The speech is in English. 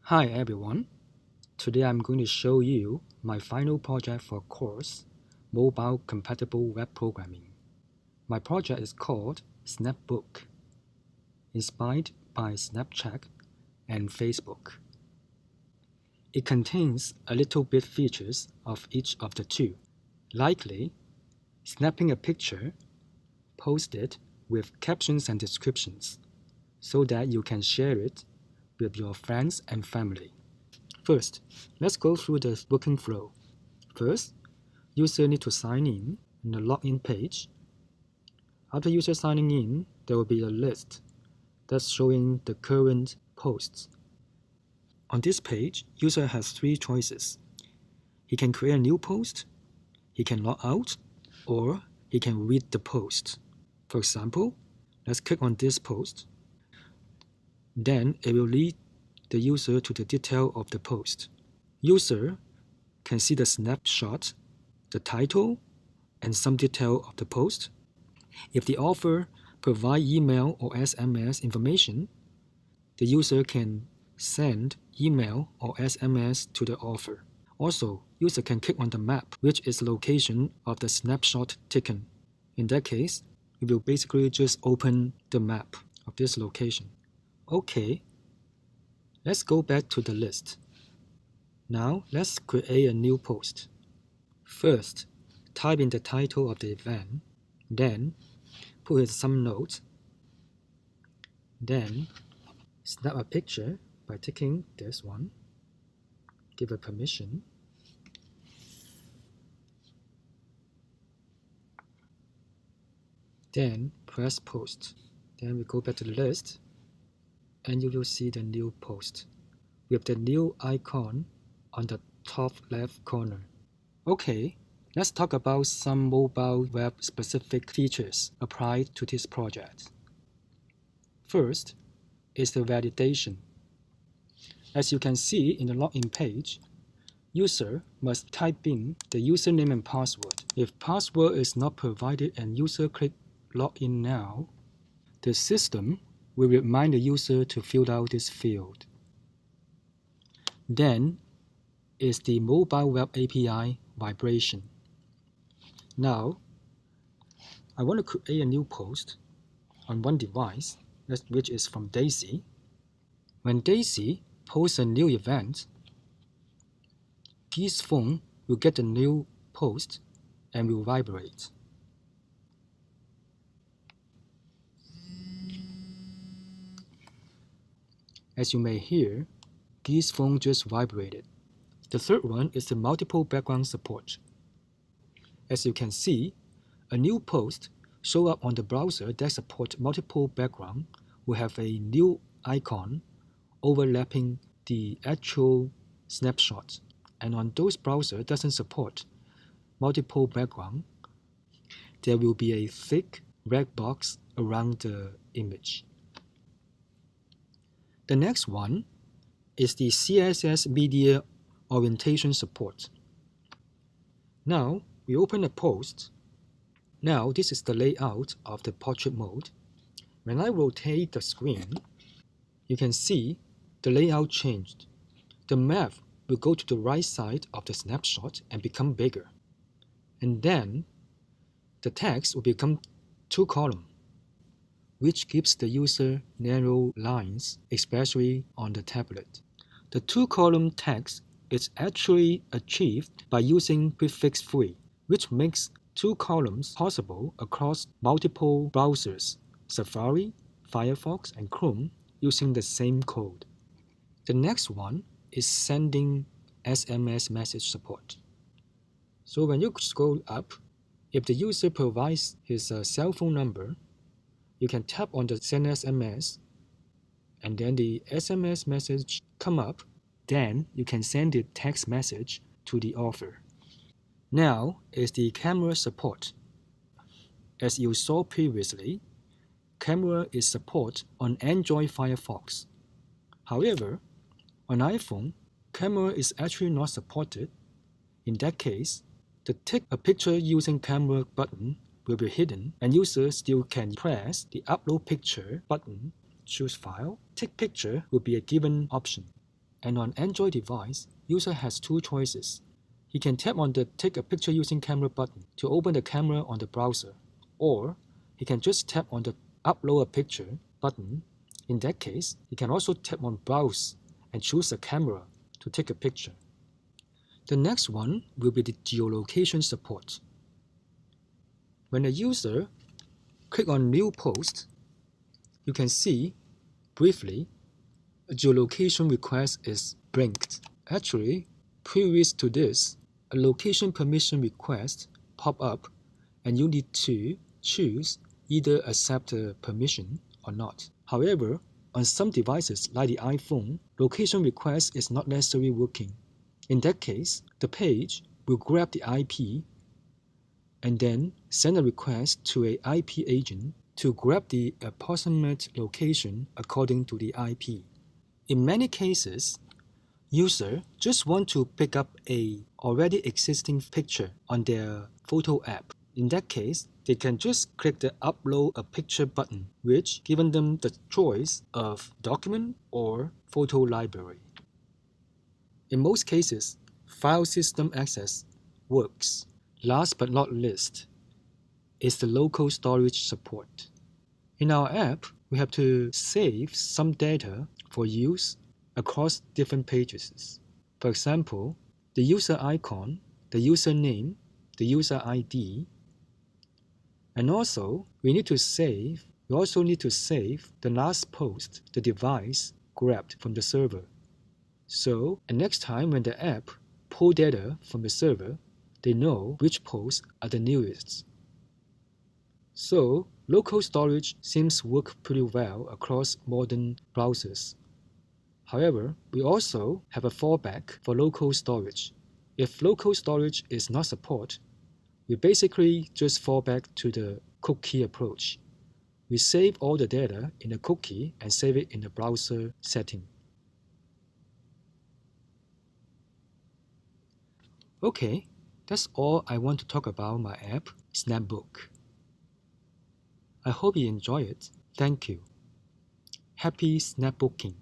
Hi everyone, today I'm going to show you my final project for course, Mobile Compatible Web Programming. My project is called Snapbook, inspired by Snapchat and Facebook. It contains a little bit features of each of the two, likely snapping a picture, post it with captions and descriptions, so that you can share it with your friends and family. First, let's go through the booking flow. First, user need to sign in the login page. After user signing in, there will be a list that's showing the current posts. On this page, user has three choices. He can create a new post, he can log out, or he can read the post. For example, let's click on this post. Then it will lead the user to the detail of the post. User can see the snapshot, the title, and some detail of the post. If the author provides email or SMS information, the user can send email or SMS to the author. Also, user can click on the map, which is the location of the snapshot taken. In that case, it will basically just open the map of this location. Okay, let's go back to the list. Now, let's create a new post. First, type in the title of the event, then put in some notes, then snap a picture by taking this one, give a permission, then press post. Then we go back to the list and you will see the new post with the new icon on the top left corner. Okay, let's talk about some mobile web specific features applied to this project. First is the validation. As you can see in the login page, user must type in the username and password. If password is not provided and user click login now, the system will remind the user to fill out this field. Then is the mobile web API vibration. Now, I want to create a new post on one device, which is from Daisy. When Daisy posts a new event, Guy's phone will get the new post and will vibrate. As you may hear, Guy's phone just vibrated. The third one is the multiple background support. As you can see, a new post show up on the browser that support multiple background will have a new icon overlapping the actual snapshot. And on those browsers doesn't support multiple background, there will be a thick red box around the image. The next one is the CSS media orientation support. Now, we open a post. Now, this is the layout of the portrait mode. When I rotate the screen, you can see the layout changed. The map will go to the right side of the snapshot and become bigger. And then, the text will become two columns, which gives the user narrow lines, especially on the tablet. The two-column text is actually achieved by using prefix 3, which makes two columns possible across multiple browsers, Safari, Firefox, and Chrome, using the same code. The next one is sending SMS message support. So when you scroll up, if the user provides his cell phone number, you can tap on the send SMS, and then the SMS message come up. Then you can send the text message to the author. Now is the camera support. As you saw previously, camera is support on Android Firefox. However, on iPhone, camera is actually not supported. In that case, the take a picture using camera button will be hidden, and users still can press the upload picture button, choose file, take picture will be a given option. and on Android device, user has two choices. He can tap on the Take a Picture Using Camera button to open the camera on the browser, or he can just tap on the Upload a Picture button. In that case, he can also tap on Browse and choose a camera to take a picture. The next one will be the geolocation support. When a user click on New Post, you can see, briefly, a geolocation request is blinked. Actually, previous to this, a location permission request pop up and you need to choose either accept the permission or not. However, on some devices like the iPhone, location request is not necessarily working. In that case, the page will grab the IP and then send a request to an IP agent to grab the approximate location according to the IP. In many cases, users just want to pick up a already existing picture on their photo app. In that case, they can just click the Upload a Picture button, which gives them the choice of document or photo library. In most cases, file system access works. Last but not least is the local storage support. In our app, we have to save some data for use across different pages. For example, the user icon, the username, the user ID, and also we also need to save the last post the device grabbed from the server. So, and next time when the app pull data from the server, they know which posts are the newest. So, local storage seems to work pretty well across modern browsers. However, we also have a fallback for local storage. If local storage is not supported, we basically just fall back to the cookie approach. We save all the data in a cookie and save it in the browser setting. Okay, that's all I want to talk about my app, Snapbook. I hope you enjoy it. Thank you. Happy snapbooking.